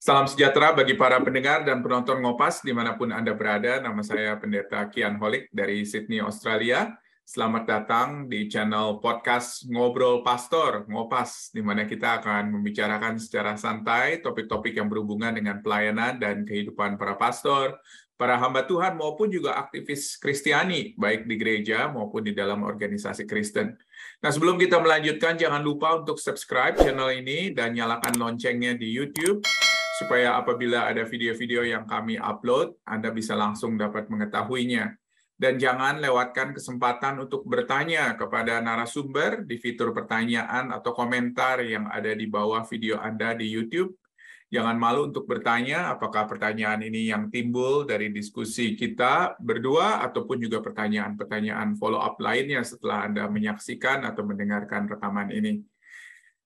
Salam sejahtera bagi para pendengar dan penonton Ngopas dimanapun Anda berada. Nama saya Pendeta Kian Holik dari Sydney, Australia. Selamat datang di channel podcast Ngobrol Pastor, Ngopas, di mana kita akan membicarakan secara santai topik-topik yang berhubungan dengan pelayanan dan kehidupan para pastor, para hamba Tuhan maupun juga aktivis Kristiani, baik di gereja maupun di dalam organisasi Kristen. Nah, sebelum kita melanjutkan, jangan lupa untuk subscribe channel ini dan nyalakan loncengnya di YouTube, supaya apabila ada video-video yang kami upload, Anda bisa langsung dapat mengetahuinya. Dan jangan lewatkan kesempatan untuk bertanya kepada narasumber di fitur pertanyaan atau komentar yang ada di bawah video Anda di YouTube. Jangan malu untuk bertanya, apakah pertanyaan ini yang timbul dari diskusi kita berdua, ataupun juga pertanyaan-pertanyaan follow-up lainnya setelah Anda menyaksikan atau mendengarkan rekaman ini.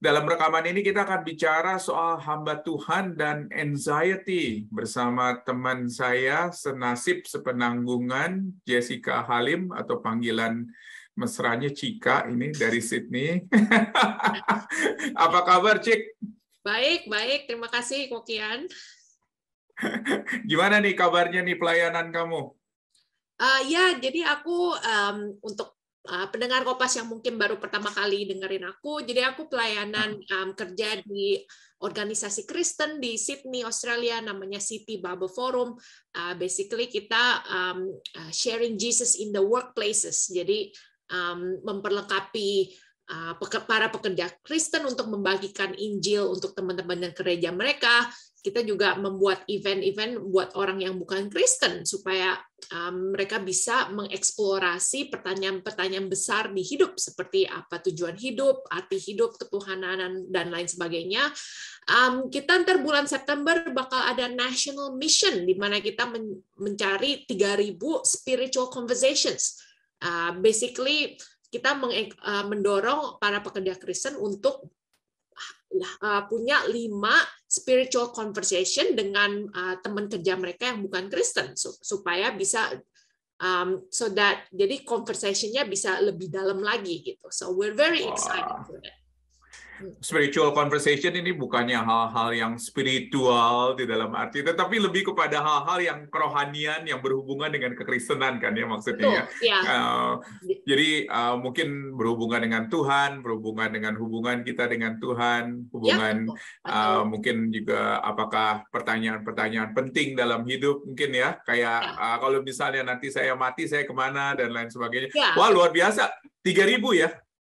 Dalam rekaman ini kita akan bicara soal hamba Tuhan dan anxiety bersama teman saya senasib sepenanggungan, Jessica Halim, atau panggilan mesranya Cika ini dari Sydney. Apa kabar, Cik? Baik. Terima kasih, Kokian. Gimana nih kabarnya nih pelayanan kamu? Ya, jadi aku untuk pendengar Kopas yang mungkin baru pertama kali dengerin aku, jadi aku pelayanan kerja di organisasi Kristen di Sydney, Australia, namanya City Bible Forum. Basically kita sharing Jesus in the workplaces, jadi memperlengkapi para pekerja Kristen untuk membagikan Injil untuk teman-teman dan gereja mereka. Kita juga membuat event-event buat orang yang bukan Kristen supaya mereka bisa mengeksplorasi pertanyaan-pertanyaan besar di hidup seperti apa tujuan hidup, arti hidup, ketuhanan, dan lain sebagainya. Kita ntar bulan September bakal ada National Mission di mana kita mencari 3.000 spiritual conversations. Basically kita mendorong para pekerja Kristen untuk punya 5 spiritual conversation dengan teman kerja mereka yang bukan Kristen supaya bisa jadi conversation-nya bisa lebih dalam lagi gitu. So we're very excited for that. Spiritual conversation ini bukannya hal-hal yang spiritual di dalam arti, tetapi lebih kepada hal-hal yang kerohanian yang berhubungan dengan kekristenan kan ya maksudnya. Ya. Jadi mungkin berhubungan dengan Tuhan, berhubungan dengan hubungan kita dengan Tuhan, hubungan mungkin juga apakah pertanyaan-pertanyaan penting dalam hidup mungkin ya, kayak kalau misalnya nanti saya mati saya kemana dan lain sebagainya. Wah, luar biasa, 3.000 ya.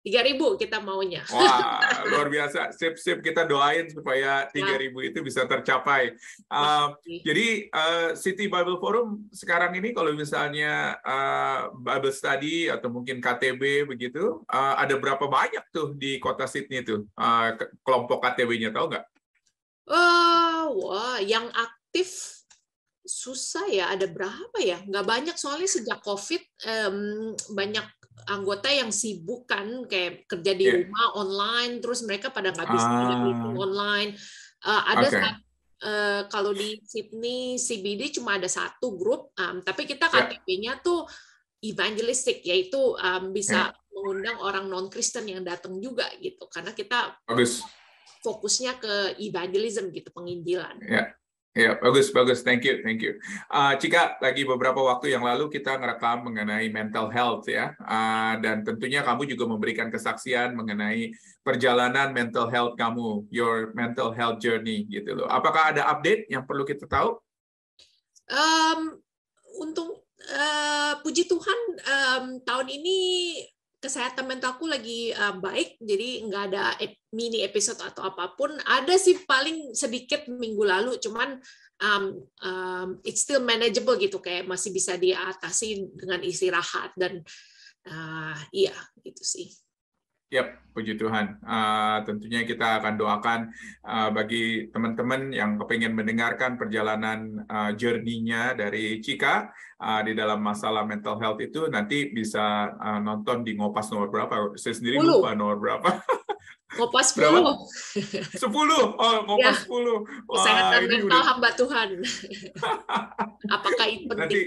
3.000 kita maunya. Wah, luar biasa. Sip, kita doain supaya 3.000 itu bisa tercapai. Jadi City Bible Forum sekarang ini kalau misalnya Bible Study atau mungkin KTB begitu, ada berapa banyak tuh di kota Sydney tuh kelompok KTB-nya, tahu nggak? Wah, yang aktif susah ya, ada berapa ya? Nggak banyak soalnya sejak COVID banyak anggota yang sibuk kan, kayak kerja di rumah online, terus mereka pada nggak bisa ada meeting online. Kalau di Sydney CBD cuma ada 1 grup, tapi kita KTP-nya tuh evangelistik, yaitu bisa mengundang orang non-Kristen yang datang juga gitu, karena kita fokusnya ke evangelism gitu, penginjilan. Ya, bagus. Thank you. Cika, lagi beberapa waktu yang lalu kita ngerekam mengenai mental health ya, dan tentunya kamu juga memberikan kesaksian mengenai perjalanan mental health kamu, your mental health journey gitu loh. Apakah ada update yang perlu kita tahu? Untuk puji Tuhan tahun ini kesehatan mentalku lagi baik, jadi nggak ada mini episode atau apapun. Ada sih paling sedikit minggu lalu, cuman it's still manageable gitu, kayak masih bisa diatasi dengan istirahat dan iya gitu sih. Yap, puji Tuhan. Tentunya kita akan doakan bagi teman-teman yang kepengen mendengarkan perjalanan journey-nya dari Cika di dalam masalah mental health itu, nanti bisa nonton di Ngopas nomor berapa? Saya sendiri 10. lupa nomor berapa. Ngopas 10. 10. Oh, Ngopas 10. Kesehatan mental hamba Tuhan. Apakah itu penting? Nanti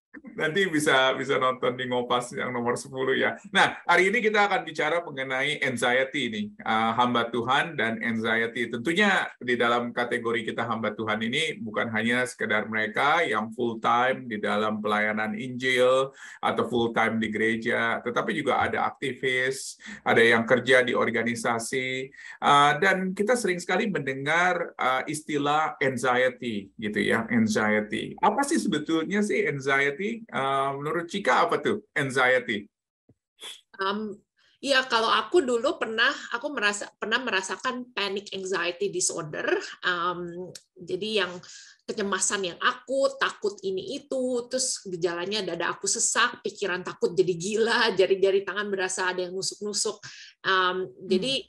Nanti bisa nonton di Ngopas yang nomor 10 ya. Nah, hari ini kita akan bicara mengenai anxiety nih, hamba Tuhan dan anxiety. Tentunya di dalam kategori kita hamba Tuhan ini bukan hanya sekedar mereka yang full time di dalam pelayanan Injil atau full time di gereja, tetapi juga ada aktivis, ada yang kerja di organisasi, dan kita sering sekali mendengar istilah anxiety gitu ya, anxiety. Apa sih sebetulnya sih anxiety? Menurut Cika apa tuh anxiety? Ya, kalau aku dulu pernah merasakan panic anxiety disorder. Jadi yang kecemasan yang akut, takut ini itu, terus gejalanya dada aku sesak, pikiran takut jadi gila, jari-jari tangan berasa ada yang nusuk-nusuk. Jadi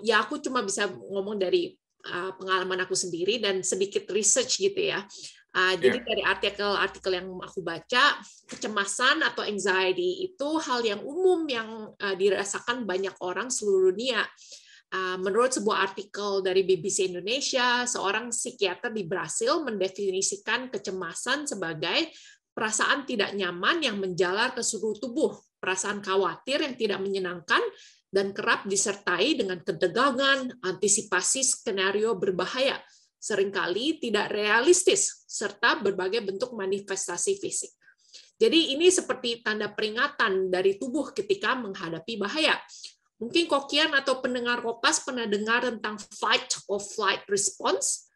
ya aku cuma bisa ngomong dari pengalaman aku sendiri dan sedikit research gitu ya. Jadi dari artikel-artikel yang aku baca, kecemasan atau anxiety itu hal yang umum yang dirasakan banyak orang seluruh dunia. Menurut sebuah artikel dari BBC Indonesia, seorang psikiater di Brasil mendefinisikan kecemasan sebagai perasaan tidak nyaman yang menjalar ke seluruh tubuh, perasaan khawatir yang tidak menyenangkan, dan kerap disertai dengan ketegangan, antisipasi skenario berbahaya, seringkali tidak realistis, serta berbagai bentuk manifestasi fisik. Jadi ini seperti tanda peringatan dari tubuh ketika menghadapi bahaya. Mungkin Kokian atau pendengar Kopas pernah dengar tentang fight or flight response.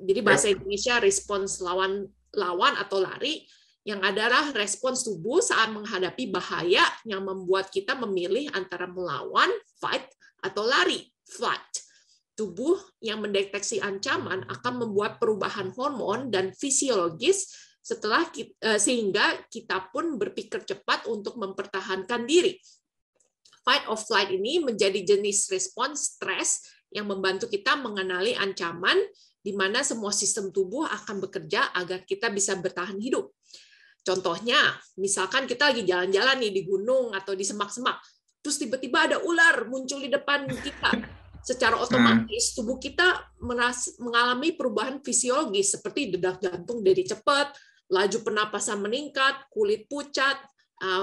Jadi bahasa Indonesia respons lawan atau lari, yang adalah respons tubuh saat menghadapi bahaya yang membuat kita memilih antara melawan, fight, atau lari, flight. Tubuh yang mendeteksi ancaman akan membuat perubahan hormon dan fisiologis sehingga kita pun berpikir cepat untuk mempertahankan diri. Fight or flight ini menjadi jenis respons stres yang membantu kita mengenali ancaman, di mana semua sistem tubuh akan bekerja agar kita bisa bertahan hidup. Contohnya, misalkan kita lagi jalan-jalan nih di gunung atau di semak-semak, terus tiba-tiba ada ular muncul di depan kita. Secara otomatis tubuh kita mengalami perubahan fisiologis seperti detak jantung jadi cepat, laju pernapasan meningkat, kulit pucat,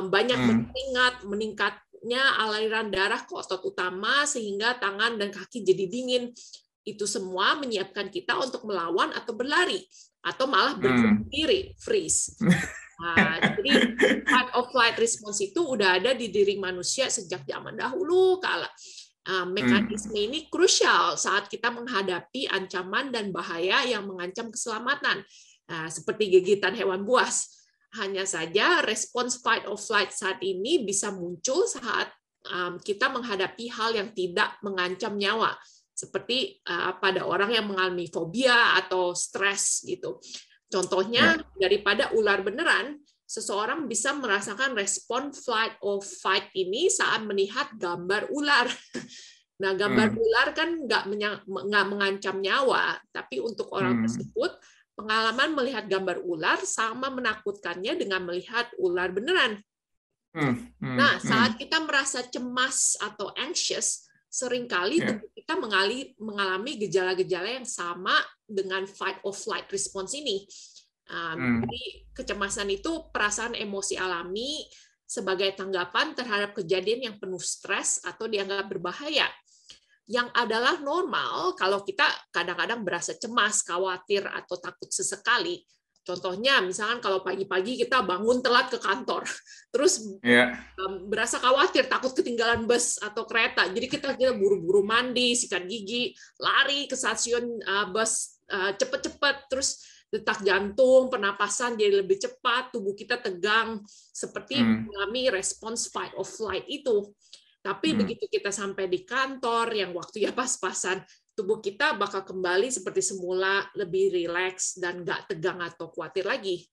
banyak berkeringat, meningkatnya aliran darah ke otot utama sehingga tangan dan kaki jadi dingin. Itu semua menyiapkan kita untuk melawan atau berlari atau malah berdiam diri, freeze. Jadi fight or flight response itu udah ada di diri manusia sejak zaman dahulu kala. Mekanisme ini krusial saat kita menghadapi ancaman dan bahaya yang mengancam keselamatan, seperti gigitan hewan buas. Hanya saja respons fight or flight saat ini bisa muncul saat kita menghadapi hal yang tidak mengancam nyawa, seperti pada orang yang mengalami fobia atau stres gitu. Contohnya, daripada ular beneran, seseorang bisa merasakan respon flight or fight ini saat melihat gambar ular. Nah, gambar ular kan nggak mengancam nyawa, tapi untuk orang tersebut, pengalaman melihat gambar ular sama menakutkannya dengan melihat ular beneran. Nah, saat kita merasa cemas atau anxious, seringkali tubuh kita mengalami gejala-gejala yang sama dengan fight or flight response ini. Jadi kecemasan itu perasaan emosi alami sebagai tanggapan terhadap kejadian yang penuh stres atau dianggap berbahaya, yang adalah normal kalau kita kadang-kadang berasa cemas, khawatir, atau takut sesekali. Contohnya, misalkan kalau pagi-pagi kita bangun telat ke kantor, terus berasa khawatir, takut ketinggalan bus atau kereta, jadi kita buru-buru mandi, sikat gigi, lari ke stasiun bus cepet-cepet, terus detak jantung, pernapasan jadi lebih cepat, tubuh kita tegang, seperti mengalami respons fight or flight itu. Tapi begitu kita sampai di kantor yang waktunya pas-pasan, tubuh kita bakal kembali seperti semula, lebih rileks dan nggak tegang atau khawatir lagi.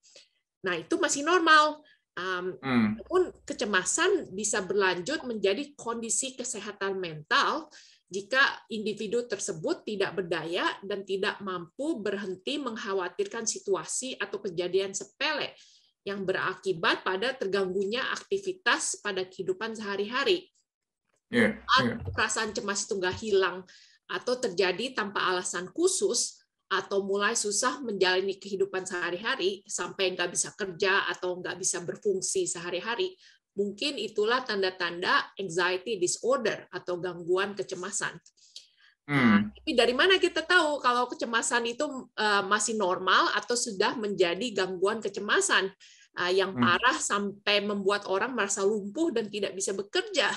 Nah, itu masih normal. Namun kecemasan bisa berlanjut menjadi kondisi kesehatan mental jika individu tersebut tidak berdaya dan tidak mampu berhenti mengkhawatirkan situasi atau kejadian sepele yang berakibat pada terganggunya aktivitas pada kehidupan sehari-hari. Perasaan cemas itu nggak hilang atau terjadi tanpa alasan khusus, atau mulai susah menjalani kehidupan sehari-hari sampai nggak bisa kerja atau nggak bisa berfungsi sehari-hari, mungkin itulah tanda-tanda anxiety disorder atau gangguan kecemasan. Tapi dari mana kita tahu kalau kecemasan itu masih normal atau sudah menjadi gangguan kecemasan yang parah sampai membuat orang merasa lumpuh dan tidak bisa bekerja?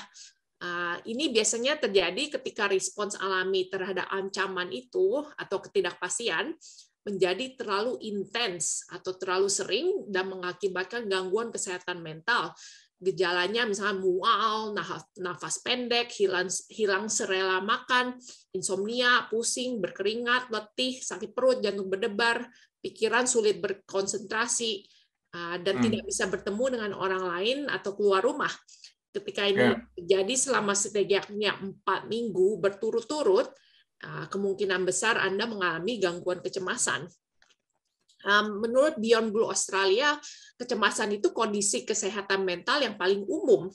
Ini biasanya terjadi ketika respons alami terhadap ancaman itu atau ketidakpastian menjadi terlalu intens atau terlalu sering dan mengakibatkan gangguan kesehatan mental. Gejalanya misalnya mual, nafas pendek, hilang selera makan, insomnia, pusing, berkeringat, letih, sakit perut, jantung berdebar, pikiran sulit berkonsentrasi, dan tidak bisa bertemu dengan orang lain atau keluar rumah. Ketika ini terjadi selama setidaknya 4 minggu berturut-turut, kemungkinan besar Anda mengalami gangguan kecemasan. Menurut Beyond Blue Australia, kecemasan itu kondisi kesehatan mental yang paling umum.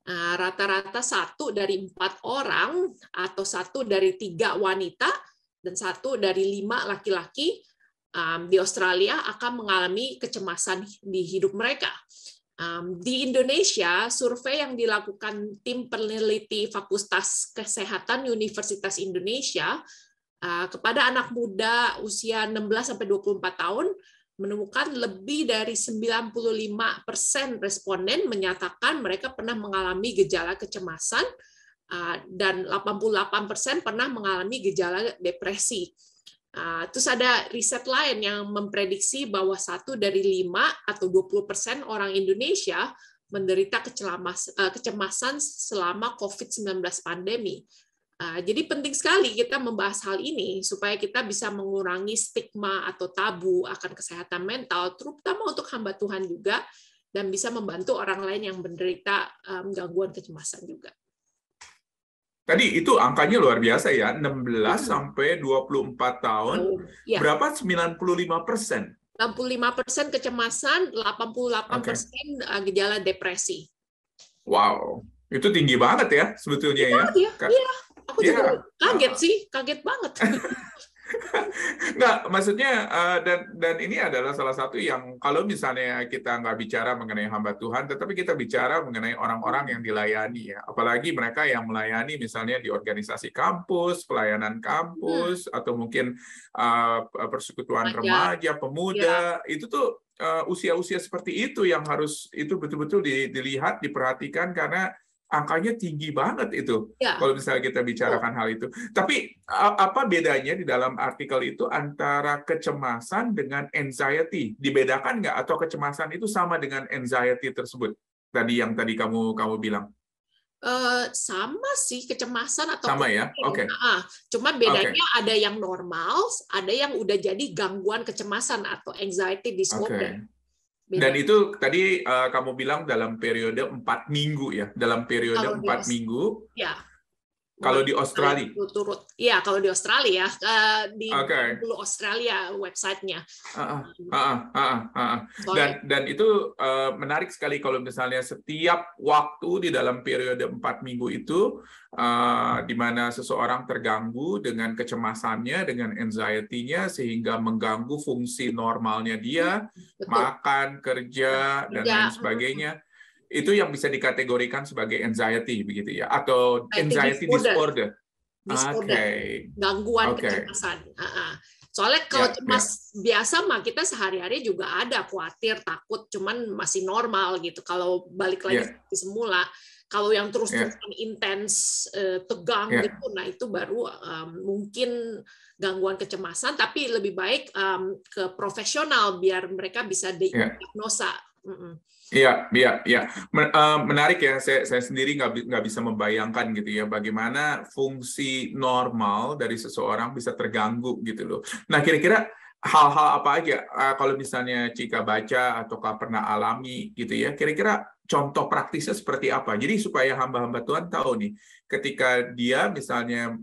Rata-rata 1 dari 4 orang atau 1 dari 3 wanita dan 1 dari 5 laki-laki di Australia akan mengalami kecemasan di hidup mereka. Di Indonesia, survei yang dilakukan tim peneliti Fakultas Kesehatan Universitas Indonesia kepada anak muda usia 16-24 tahun menemukan lebih dari 95% responden menyatakan mereka pernah mengalami gejala kecemasan dan 88% pernah mengalami gejala depresi. Terus ada riset lain yang memprediksi bahwa 1 dari 5 atau 20% orang Indonesia menderita kecemasan selama COVID-19 pandemi. Jadi penting sekali kita membahas hal ini supaya kita bisa mengurangi stigma atau tabu akan kesehatan mental, terutama untuk hamba Tuhan juga, dan bisa membantu orang lain yang menderita gangguan kecemasan juga. Tadi itu angkanya luar biasa ya, 16 sampai 24 tahun, berapa? 95%? 65% kecemasan, 88% gejala depresi. Wow, itu tinggi banget ya sebetulnya ya. Iya, aku juga kaget sih, kaget banget. Nggak, maksudnya dan ini adalah salah satu yang kalau misalnya kita nggak bicara mengenai hamba Tuhan, tetapi kita bicara mengenai orang-orang yang dilayani ya, apalagi mereka yang melayani misalnya di organisasi kampus, pelayanan kampus, atau mungkin persekutuan remaja, pemuda, itu tuh usia-usia seperti itu yang harus itu betul-betul dilihat, diperhatikan karena angkanya tinggi banget itu kalau misalnya kita bicarakan hal itu. Tapi apa bedanya di dalam artikel itu antara kecemasan dengan anxiety? Dibedakan nggak atau kecemasan itu sama dengan anxiety tersebut? Tadi yang kamu bilang. Sama sih, kecemasan atau sama ya. Oke. Cuma bedanya ada yang normal, ada yang udah jadi gangguan kecemasan atau anxiety disorder. Dan itu tadi kamu bilang dalam periode 4 minggu ya, dalam periode 4 minggu. Ya. Kalau di Australia. Iya, kalau di Australia, di Blue Australia websitenya. Dan itu menarik sekali kalau misalnya setiap waktu di dalam periode 4 minggu itu, di mana seseorang terganggu dengan kecemasannya, dengan anxiety-nya, sehingga mengganggu fungsi normalnya dia, makan, kerja, dan lain sebagainya. Itu yang bisa dikategorikan sebagai anxiety begitu ya, atau anxiety disorder. Gangguan kecemasan. Soalnya kalau cemas biasa mah kita sehari-hari juga ada khawatir, takut, cuman masih normal gitu. Kalau balik lagi seperti semula, kalau yang terus-terusan intens, tegang gitu, nah itu baru mungkin gangguan kecemasan. Tapi lebih baik ke profesional biar mereka bisa diagnosa. Iya. Menarik ya. Saya sendiri nggak bisa membayangkan gitu ya bagaimana fungsi normal dari seseorang bisa terganggu gitu loh. Nah, kira-kira hal-hal apa aja kalau misalnya Cika baca ataukah pernah alami gitu ya? Kira-kira contoh praktisnya seperti apa? Jadi supaya hamba-hamba Tuhan tahu nih, ketika dia misalnya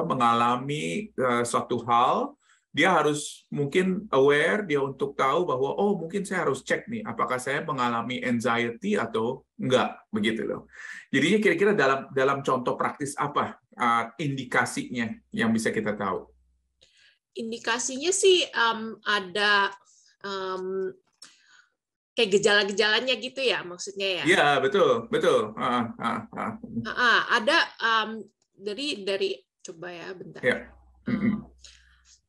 mengalami suatu hal, dia harus mungkin aware, dia untuk tahu bahwa oh mungkin saya harus cek nih apakah saya mengalami anxiety atau enggak, begitu loh. Jadinya kira-kira dalam contoh praktis apa indikasinya yang bisa kita tahu? Indikasinya sih ada kayak gejala-gejalanya gitu ya, maksudnya ya. Iya, betul, betul. Ada dari coba ya, bentar. Ya.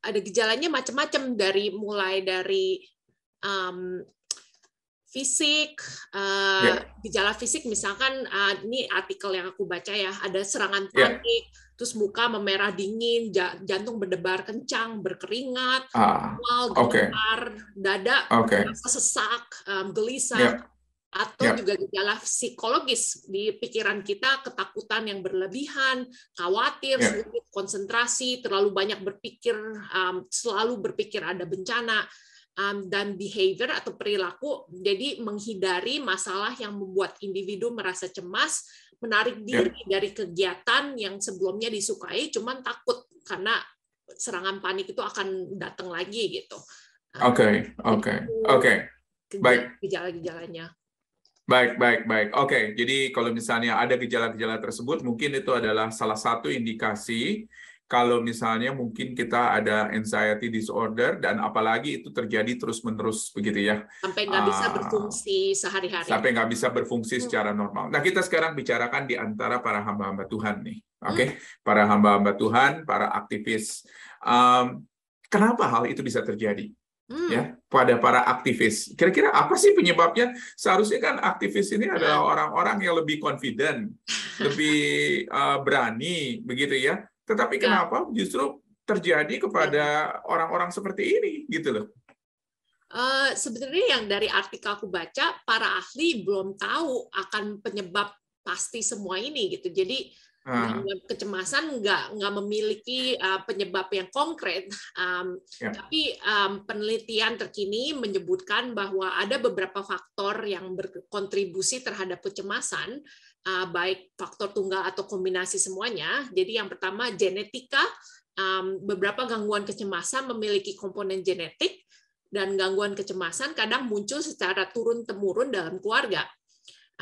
Ada gejalanya macam-macam, mulai dari fisik, gejala fisik misalkan ini artikel yang aku baca ya, ada serangan panik, terus muka memerah dingin, jantung berdebar kencang, berkeringat, mual, gemetar, dada merasa sesak, gelisah, atau juga gejala psikologis di pikiran kita, ketakutan yang berlebihan, khawatir, sulit konsentrasi, terlalu banyak berpikir, selalu berpikir ada bencana, dan behavior atau perilaku, jadi menghindari masalah yang membuat individu merasa cemas, menarik diri dari kegiatan yang sebelumnya disukai, cuman takut karena serangan panik itu akan datang lagi gitu. Oke. Baik. Gejala-gejalanya. Baik. Oke, jadi kalau misalnya ada gejala-gejala tersebut, mungkin itu adalah salah satu indikasi kalau misalnya mungkin kita ada anxiety disorder, dan apalagi itu terjadi terus-menerus begitu ya. Sampai nggak bisa berfungsi sehari-hari. Sampai nggak bisa berfungsi secara normal. Nah, kita sekarang bicarakan di antara para hamba-hamba Tuhan nih. Oke, para hamba-hamba Tuhan, para aktivis. Kenapa hal itu bisa terjadi? Ya, pada para aktivis. Kira-kira apa sih penyebabnya? Seharusnya kan aktivis ini adalah orang-orang yang lebih confident, lebih berani, begitu ya. Tetapi kenapa justru terjadi kepada orang-orang seperti ini, gitu loh? Sebenarnya yang dari artikel aku baca, para ahli belum tahu akan penyebab pasti semua ini, gitu. Jadi kecemasan nggak memiliki penyebab yang konkret, tapi penelitian terkini menyebutkan bahwa ada beberapa faktor yang berkontribusi terhadap kecemasan, baik faktor tunggal atau kombinasi semuanya. Jadi yang pertama genetika, beberapa gangguan kecemasan memiliki komponen genetik, dan gangguan kecemasan kadang muncul secara turun-temurun dalam keluarga.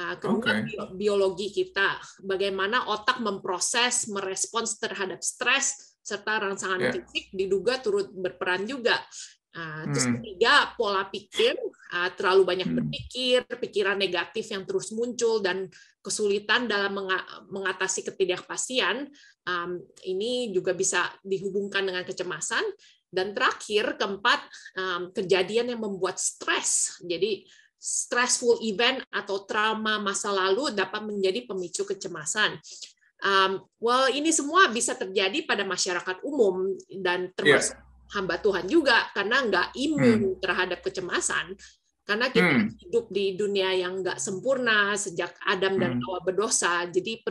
Kedua, biologi kita, bagaimana otak memproses, merespons terhadap stres, serta rangsangan fisik diduga turut berperan juga. Terus ketiga, pola pikir, terlalu banyak berpikir, pikiran negatif yang terus muncul, dan kesulitan dalam mengatasi ketidakpastian, ini juga bisa dihubungkan dengan kecemasan. Dan terakhir, keempat, kejadian yang membuat stres. Jadi stressful event atau trauma masa lalu dapat menjadi pemicu kecemasan. Ini semua bisa terjadi pada masyarakat umum dan termasuk hamba Tuhan juga, karena nggak imun terhadap kecemasan. Karena kita hidup di dunia yang nggak sempurna sejak Adam dan Hawa berdosa, jadi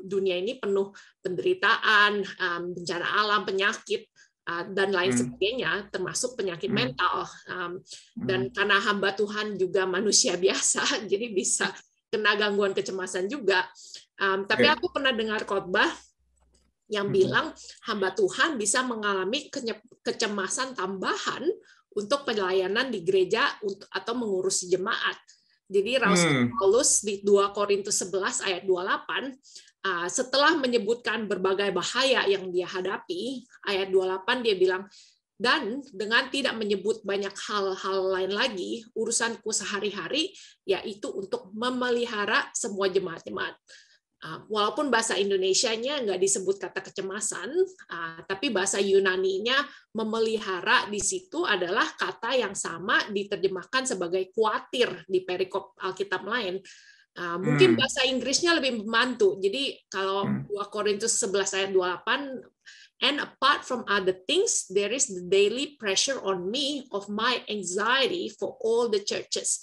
dunia ini penuh penderitaan, bencana alam, penyakit, dan lain sebagainya, termasuk penyakit mental. Dan karena hamba Tuhan juga manusia biasa, jadi bisa kena gangguan kecemasan juga. Tapi aku pernah dengar khotbah yang bilang hamba Tuhan bisa mengalami kecemasan tambahan untuk pelayanan di gereja atau mengurusi jemaat. Jadi Rasul Paulus di 2 Korintus 11 ayat 28, setelah menyebutkan berbagai bahaya yang dia hadapi, ayat 28 dia bilang, dan dengan tidak menyebut banyak hal-hal lain lagi, urusanku sehari-hari yaitu untuk memelihara semua jemaat-jemaat. Walaupun bahasa Indonesianya nggak disebut kata kecemasan, tapi bahasa Yunani-nya memelihara di situ adalah kata yang sama diterjemahkan sebagai khawatir di perikop Alkitab lain. Mungkin bahasa Inggrisnya lebih membantu. Jadi kalau 2 Korintus 11 ayat 28, and apart from other things, there is the daily pressure on me of my anxiety for all the churches.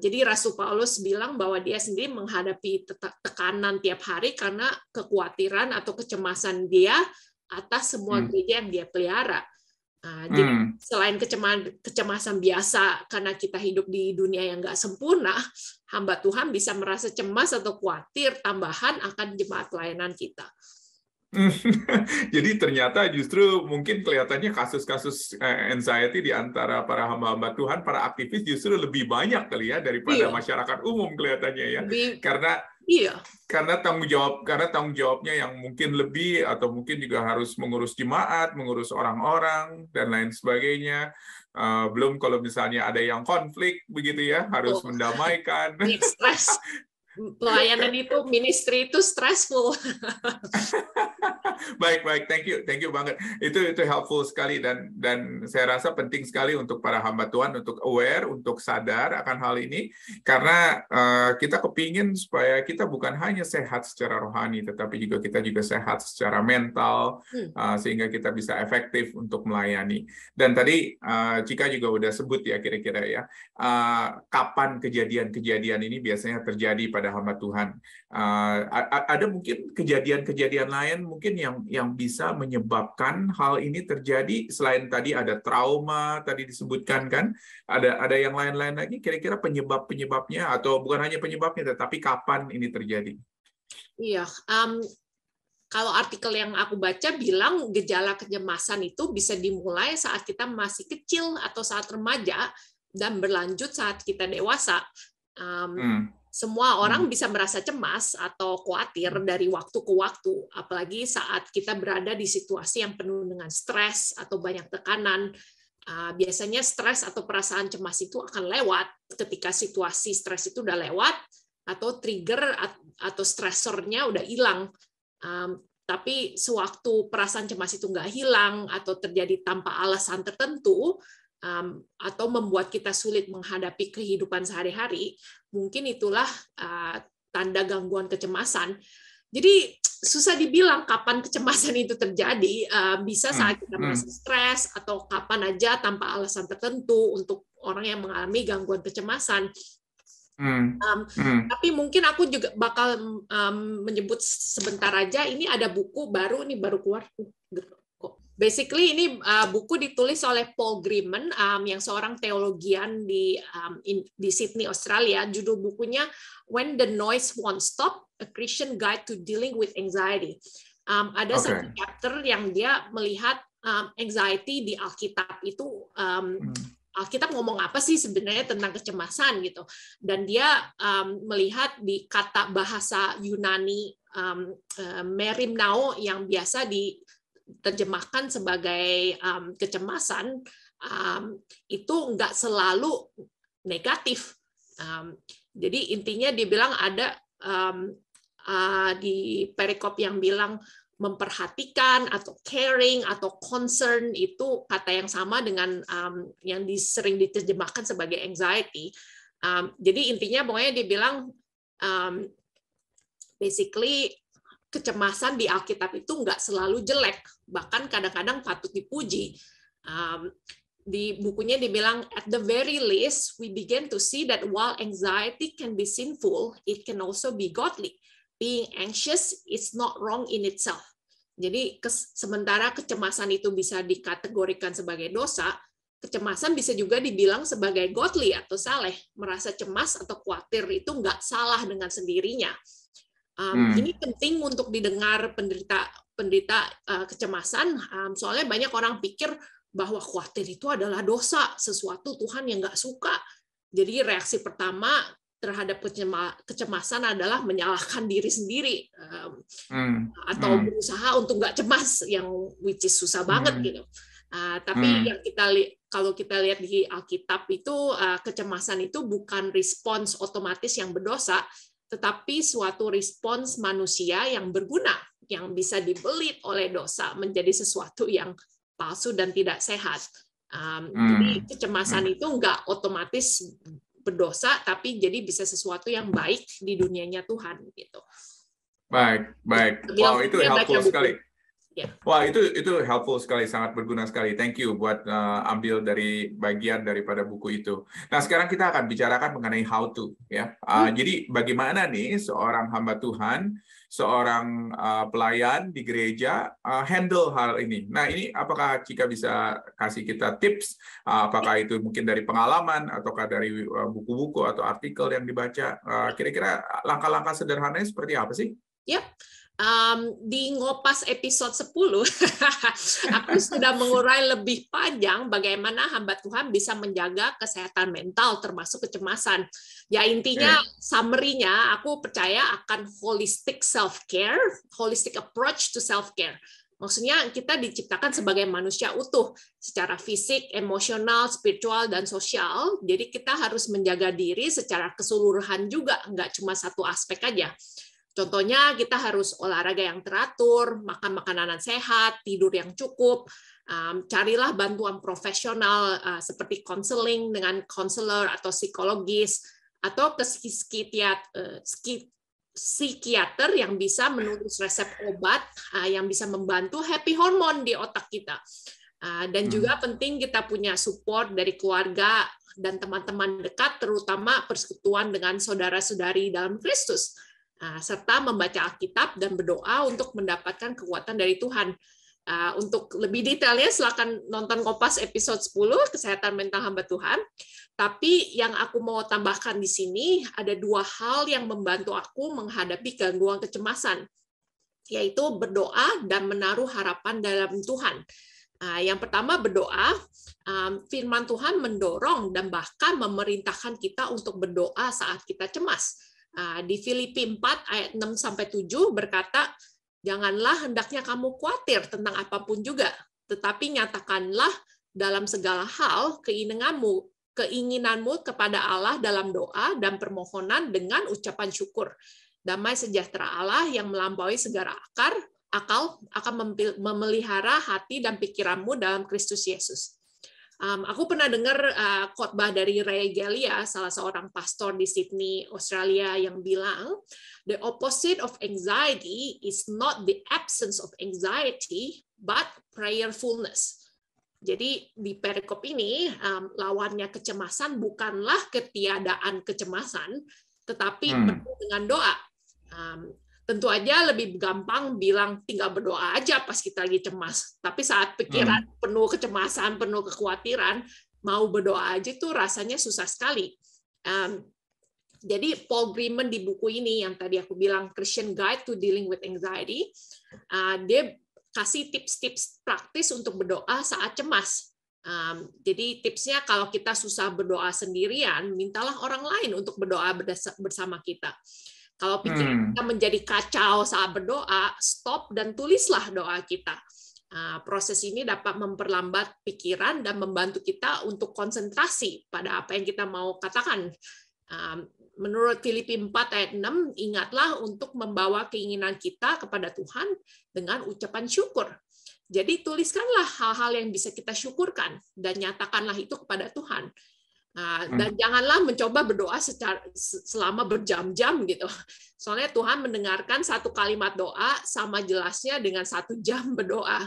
Jadi Rasul Paulus bilang bahwa dia sendiri menghadapi tekanan tiap hari karena kekhawatiran atau kecemasan dia atas semua gereja yang dia pelihara. Jadi selain kecemasan biasa karena kita hidup di dunia yang nggak sempurna, hamba Tuhan bisa merasa cemas atau khawatir tambahan akan jemaat pelayanan kita. Jadi ternyata justru mungkin kelihatannya kasus-kasus anxiety di antara para hamba-hamba Tuhan, para aktivis justru lebih banyak kali ya daripada masyarakat umum kelihatannya ya. Karena Iya. Karena tanggung jawabnya yang mungkin lebih, atau mungkin juga harus mengurus jemaat, mengurus orang-orang dan lain sebagainya. Belum kalau misalnya ada yang konflik begitu ya, harus mendamaikan. Banyak stres. Pelayanan itu, ministry itu stressful. Baik, thank you banget. Itu helpful sekali, dan saya rasa penting sekali untuk para hamba Tuhan untuk aware, untuk sadar akan hal ini, karena kita kepingin supaya kita bukan hanya sehat secara rohani, tetapi juga kita juga sehat secara mental, sehingga kita bisa efektif untuk melayani. Dan tadi Cika juga udah sebut ya kira-kira ya, kapan kejadian-kejadian ini biasanya terjadi pada hamba Tuhan. Ada mungkin kejadian-kejadian lain mungkin yang bisa menyebabkan hal ini terjadi, selain tadi ada trauma tadi disebutkan kan, ada yang lain-lain lagi kira-kira penyebabnya, atau bukan hanya penyebabnya tetapi kapan ini terjadi? Iya, kalau artikel yang aku baca bilang gejala kecemasan itu bisa dimulai saat kita masih kecil atau saat remaja dan berlanjut saat kita dewasa. Semua orang bisa merasa cemas atau khawatir dari waktu ke waktu, apalagi saat kita berada di situasi yang penuh dengan stres atau banyak tekanan. Biasanya stres atau perasaan cemas itu akan lewat ketika situasi stres itu udah lewat, atau trigger atau stresornya udah hilang. Tapi sewaktu perasaan cemas itu nggak hilang atau terjadi tanpa alasan tertentu, atau membuat kita sulit menghadapi kehidupan sehari-hari, mungkin itulah tanda gangguan kecemasan. Jadi susah dibilang kapan kecemasan itu terjadi, bisa saat kita merasa stres, atau kapan aja tanpa alasan tertentu untuk orang yang mengalami gangguan kecemasan. Tapi mungkin aku juga bakal menyebut sebentar aja, ini ada buku baru, ini baru keluar. Basically ini buku ditulis oleh Paul Griman, yang seorang teologian di Sydney, Australia. Judul bukunya When the Noise Won't Stop: A Christian Guide to Dealing with Anxiety. Ada satu chapter yang dia melihat anxiety di Alkitab itu, Alkitab ngomong apa sih sebenarnya tentang kecemasan gitu. Dan dia melihat di kata bahasa Yunani merimnao yang biasa diterjemahkan sebagai kecemasan, itu nggak selalu negatif. Jadi intinya dia bilang ada di perikop yang bilang memperhatikan atau caring atau concern, itu kata yang sama dengan yang sering diterjemahkan sebagai anxiety. Jadi intinya pokoknya dia bilang basically kecemasan di Alkitab itu nggak selalu jelek, bahkan kadang-kadang patut dipuji. Di bukunya dibilang, at the very least, we begin to see that while anxiety can be sinful, it can also be godly. Being anxious is not wrong in itself. Jadi sementara kecemasan itu bisa dikategorikan sebagai dosa, kecemasan bisa juga dibilang sebagai godly atau saleh. Merasa cemas atau khawatir itu nggak salah dengan sendirinya. Ini penting untuk didengar penderita kecemasan, soalnya banyak orang pikir bahwa khawatir itu adalah dosa, sesuatu Tuhan yang nggak suka. Jadi reaksi pertama terhadap kecemasan adalah menyalahkan diri sendiri, atau berusaha untuk nggak cemas, yang which is susah banget gitu. Tapi yang kalau kita lihat di Alkitab itu, kecemasan itu bukan respons otomatis yang berdosa, tetapi suatu respons manusia yang berguna, yang bisa dibelit oleh dosa menjadi sesuatu yang palsu dan tidak sehat. Jadi kecemasan itu nggak otomatis berdosa, tapi jadi bisa sesuatu yang baik di dunianya Tuhan gitu. Baik. Wow, itu helpful sekali. Wah, itu helpful sekali, sangat berguna sekali. Thank you buat ambil dari bagian daripada buku itu. Nah, sekarang kita akan bicarakan mengenai how to, ya. Jadi bagaimana nih seorang hamba Tuhan, seorang pelayan di gereja handle hal ini. Nah, ini apakah Cika bisa kasih kita tips? Apakah itu mungkin dari pengalaman ataukah dari buku-buku atau artikel yang dibaca? Kira-kira langkah-langkah sederhananya seperti apa sih? Ya, Di Ngopas episode 10, aku sudah mengurai lebih panjang bagaimana hamba Tuhan bisa menjaga kesehatan mental, termasuk kecemasan. Ya intinya, summary-nya, aku percaya akan holistic self-care, holistic approach to self-care. Maksudnya kita diciptakan sebagai manusia utuh, secara fisik, emosional, spiritual, dan sosial. Jadi kita harus menjaga diri secara keseluruhan juga, nggak cuma satu aspek aja. Contohnya kita harus olahraga yang teratur, makan makanan sehat, tidur yang cukup, carilah bantuan profesional seperti konseling dengan konselor atau psikologis, atau ke psikiater yang bisa menulis resep obat yang bisa membantu happy hormone di otak kita. Dan juga penting kita punya support dari keluarga dan teman-teman dekat, terutama persekutuan dengan saudara-saudari dalam Kristus. Serta membaca Alkitab dan berdoa untuk mendapatkan kekuatan dari Tuhan. Untuk lebih detailnya silakan nonton Kompas episode 10 kesehatan mental hamba Tuhan. Tapi yang aku mau tambahkan di sini ada 2 hal yang membantu aku menghadapi gangguan kecemasan, yaitu berdoa dan menaruh harapan dalam Tuhan. Yang pertama berdoa, firman Tuhan mendorong dan bahkan memerintahkan kita untuk berdoa saat kita cemas. Di Filipi 4 ayat 6-7 berkata, janganlah hendaknya kamu khawatir tentang apapun juga, tetapi nyatakanlah dalam segala hal keinginanmu kepada Allah dalam doa dan permohonan dengan ucapan syukur. Damai sejahtera Allah yang melampaui segala akal akan memelihara hati dan pikiranmu dalam Kristus Yesus. Aku pernah dengar khotbah dari Ray Galia, salah seorang pastor di Sydney, Australia, yang bilang, the opposite of anxiety is not the absence of anxiety, but prayerfulness. Jadi di perikop ini, lawannya kecemasan bukanlah ketiadaan kecemasan, tetapi penuh dengan doa. Tentu aja lebih gampang bilang tinggal berdoa aja pas kita lagi cemas. Tapi saat pikiran penuh kecemasan, penuh kekhawatiran, mau berdoa aja tuh rasanya susah sekali. Jadi Paul Griman di buku ini yang tadi aku bilang Christian Guide to Dealing with Anxiety, dia kasih tips-tips praktis untuk berdoa saat cemas. Jadi tipsnya kalau kita susah berdoa sendirian, mintalah orang lain untuk berdoa bersama kita. Kalau pikiran kita menjadi kacau saat berdoa, stop dan tulislah doa kita. Proses ini dapat memperlambat pikiran dan membantu kita untuk konsentrasi pada apa yang kita mau katakan. Menurut Filipi 4 ayat 6, ingatlah untuk membawa keinginan kita kepada Tuhan dengan ucapan syukur. Jadi tuliskanlah hal-hal yang bisa kita syukurkan dan nyatakanlah itu kepada Tuhan. Dan janganlah mencoba berdoa selama berjam-jam gitu. Soalnya Tuhan mendengarkan satu kalimat doa sama jelasnya dengan 1 jam berdoa.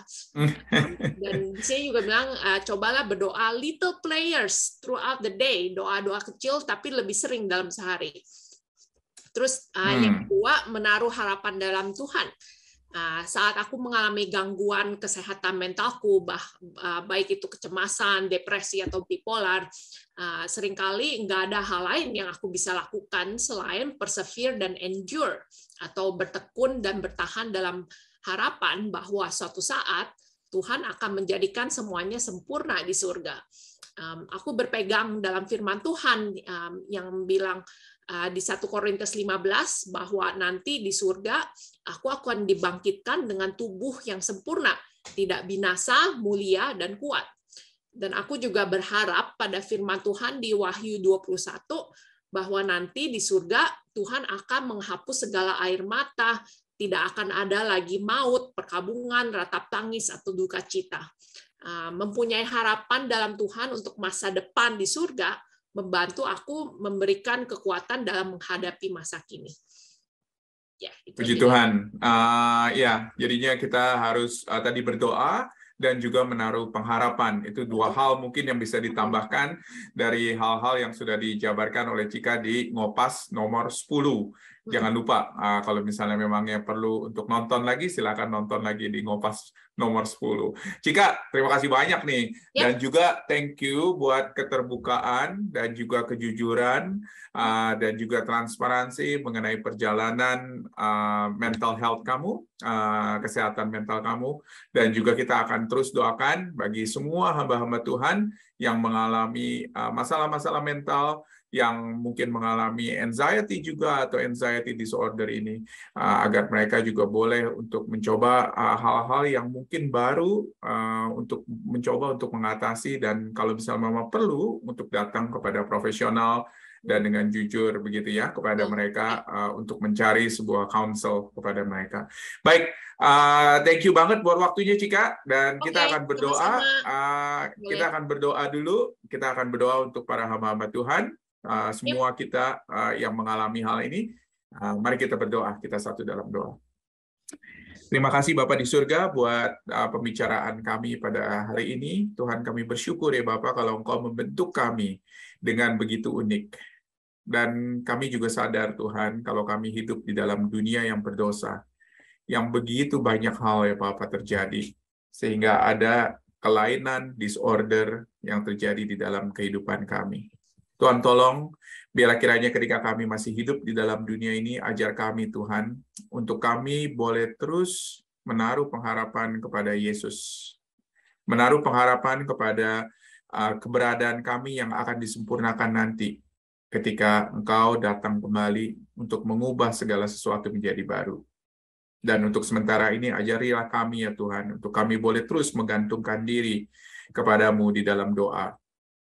Dan di sini juga bilang cobalah berdoa little prayers throughout the day, doa-doa kecil tapi lebih sering dalam sehari. Terus yang kedua, menaruh harapan dalam Tuhan. Saat aku mengalami gangguan kesehatan mentalku, baik itu kecemasan, depresi, atau bipolar, seringkali nggak ada hal lain yang aku bisa lakukan selain persevere dan endure, atau bertekun dan bertahan dalam harapan bahwa suatu saat Tuhan akan menjadikan semuanya sempurna di surga. Aku berpegang dalam firman Tuhan yang bilang di 1 Korintus 15 bahwa nanti di surga aku akan dibangkitkan dengan tubuh yang sempurna, tidak binasa, mulia, dan kuat. Dan aku juga berharap pada firman Tuhan di Wahyu 21 bahwa nanti di surga Tuhan akan menghapus segala air mata, tidak akan ada lagi maut, perkabungan, ratap tangis, atau duka cita. Mempunyai harapan dalam Tuhan untuk masa depan di surga membantu aku memberikan kekuatan dalam menghadapi masa kini. Ya, puji Tuhan. Ya, jadinya kita harus tadi berdoa dan juga menaruh pengharapan. Itu 2 hal mungkin yang bisa ditambahkan dari hal-hal yang sudah dijabarkan oleh Cika di Ngopas nomor 10. Jangan lupa, kalau misalnya memangnya perlu untuk nonton lagi, silakan nonton lagi di Ngopas nomor 10. Cika, terima kasih banyak nih. Dan juga thank you buat keterbukaan dan juga kejujuran dan juga transparansi mengenai perjalanan mental health kamu, kesehatan mental kamu. Dan juga kita akan terus doakan bagi semua hamba-hamba Tuhan yang mengalami masalah-masalah mental, yang mungkin mengalami anxiety juga atau anxiety disorder ini, agar mereka juga boleh untuk mencoba hal-hal yang mungkin baru untuk mencoba untuk mengatasi, dan kalau misalnya memang perlu untuk datang kepada profesional dan dengan jujur begitu ya kepada mereka untuk mencari sebuah counsel kepada mereka. Baik, thank you banget buat waktunya Cika, dan kita akan berdoa. Kita akan berdoa dulu. Kita akan berdoa untuk para hamba-hamba Tuhan. Semua kita yang mengalami hal ini, mari kita berdoa, kita satu dalam doa. Terima kasih Bapak di surga buat pembicaraan kami pada hari ini. Tuhan, kami bersyukur ya Bapak kalau Engkau membentuk kami dengan begitu unik. Dan kami juga sadar Tuhan kalau kami hidup di dalam dunia yang berdosa, yang begitu banyak hal ya Bapak terjadi, sehingga ada kelainan, disorder yang terjadi di dalam kehidupan kami. Tuhan tolong, biarlah kiranya ketika kami masih hidup di dalam dunia ini, ajar kami Tuhan, untuk kami boleh terus menaruh pengharapan kepada Yesus. Menaruh pengharapan kepada keberadaan kami yang akan disempurnakan nanti, ketika Engkau datang kembali untuk mengubah segala sesuatu menjadi baru. Dan untuk sementara ini, ajarilah kami ya Tuhan, untuk kami boleh terus menggantungkan diri kepadamu di dalam doa,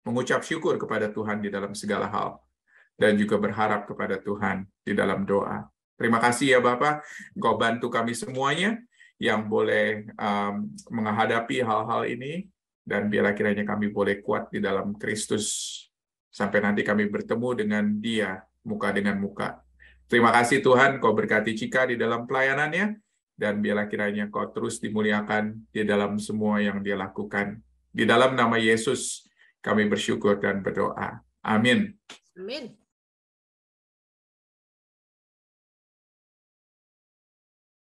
mengucap syukur kepada Tuhan di dalam segala hal, dan juga berharap kepada Tuhan di dalam doa. Terima kasih ya Bapak, Engkau bantu kami semuanya yang boleh menghadapi hal-hal ini, dan biarlah kiranya kami boleh kuat di dalam Kristus, sampai nanti kami bertemu dengan Dia, muka dengan muka. Terima kasih Tuhan, Kau berkati Cika di dalam pelayanannya, dan biarlah kiranya Kau terus dimuliakan di dalam semua yang Dia lakukan. Di dalam nama Yesus, kami bersyukur dan berdoa. Amin. Amin.